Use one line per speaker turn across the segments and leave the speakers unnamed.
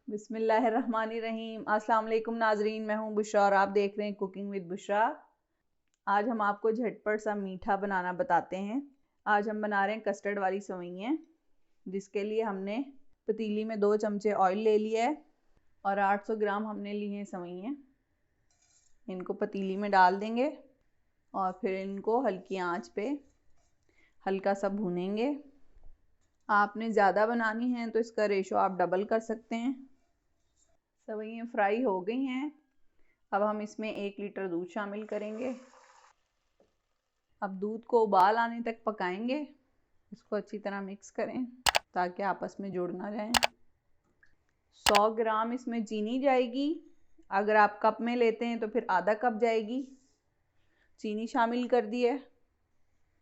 बिस्मिल्लाहिर्रहमानिर्रहीम। अस्सलाम वालेकुम नाजरीन, मैं हूं बुशरा और आप देख रहे हैं कुकिंग विद बुशरा। आज हम आपको झटपट सा मीठा बनाना बताते हैं। आज हम बना रहे हैं कस्टर्ड वाली सेवइयाँ, जिसके लिए हमने पतीली में 2 चमचे ऑयल ले लिया है और 800 ग्राम हमने लिए हैं सेवइयाँ। इनको पतीली में डाल देंगे और फिर इनको हल्की आंच पे हल्का सा भूनेंगे। आपने ज़्यादा बनानी है तो इसका रेशो आप डबल कर सकते हैं। सेवइयाँ फ्राई हो गई हैं। अब हम इसमें 1 लीटर दूध शामिल करेंगे। अब दूध को उबाल आने तक पकाएंगे। इसको अच्छी तरह मिक्स करें ताकि आपस में जुड़ ना जाएं। 100 ग्राम इसमें चीनी जाएगी। अगर आप कप में लेते हैं तो फिर आधा कप जाएगी। चीनी शामिल कर दी है।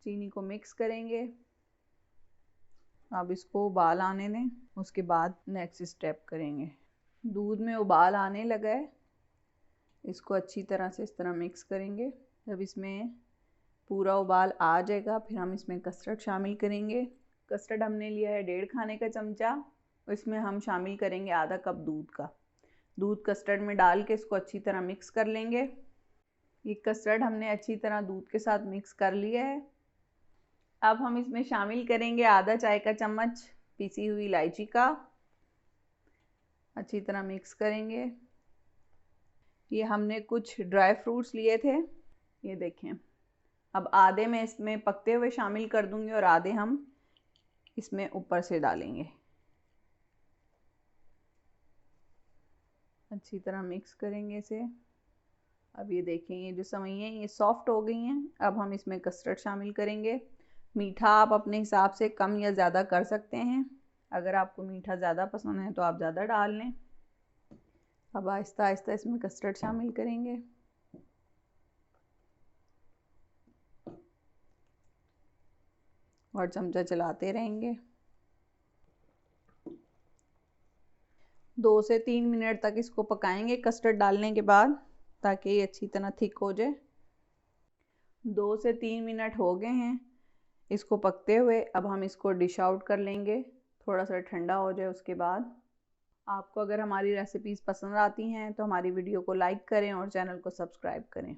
चीनी को मिक्स करेंगे। अब इसको उबाल आने दें, उसके बाद नेक्स्ट स्टेप करेंगे। दूध में उबाल आने लगा है, इसको अच्छी तरह से इस तरह मिक्स करेंगे। जब इसमें पूरा उबाल आ जाएगा फिर हम इसमें कस्टर्ड शामिल करेंगे। कस्टर्ड हमने लिया है 1.5 खाने का चमचा। इसमें हम शामिल करेंगे आधा कप दूध का। दूध कस्टर्ड में डाल के इसको अच्छी तरह मिक्स कर लेंगे। ये कस्टर्ड हमने अच्छी तरह दूध के साथ मिक्स कर लिया है। अब हम इसमें शामिल करेंगे आधा चाय का चम्मच पिसी हुई इलायची का। अच्छी तरह मिक्स करेंगे। ये हमने कुछ ड्राई फ्रूट्स लिए थे, ये देखें। अब आधे मैं इसमें पकते हुए शामिल कर दूंगी और आधे हम इसमें ऊपर से डालेंगे। अच्छी तरह मिक्स करेंगे इसे। अब ये देखें, ये जो सेवइयाँ ये सॉफ्ट हो गई हैं। अब हम इसमें कस्टर्ड शामिल करेंगे। मीठा आप अपने हिसाब से कम या ज़्यादा कर सकते हैं। अगर आपको मीठा ज़्यादा पसंद है तो आप ज़्यादा डाल लें। अब आहिस्ता आहिस्ता इसमें कस्टर्ड शामिल करेंगे। और चमचा चलाते रहेंगे। 2 से 3 मिनट तक इसको पकाएंगे कस्टर्ड डालने के बाद, ताकि ये अच्छी तरह थिक हो जाए। 2 से 3 मिनट हो गए हैं इसको पकते हुए। अब हम इसको डिश आउट कर लेंगे, थोड़ा सा ठंडा हो जाए उसके बाद। आपको अगर हमारी रेसिपीज़ पसंद आती हैं तो हमारी वीडियो को लाइक करें और चैनल को सब्सक्राइब करें।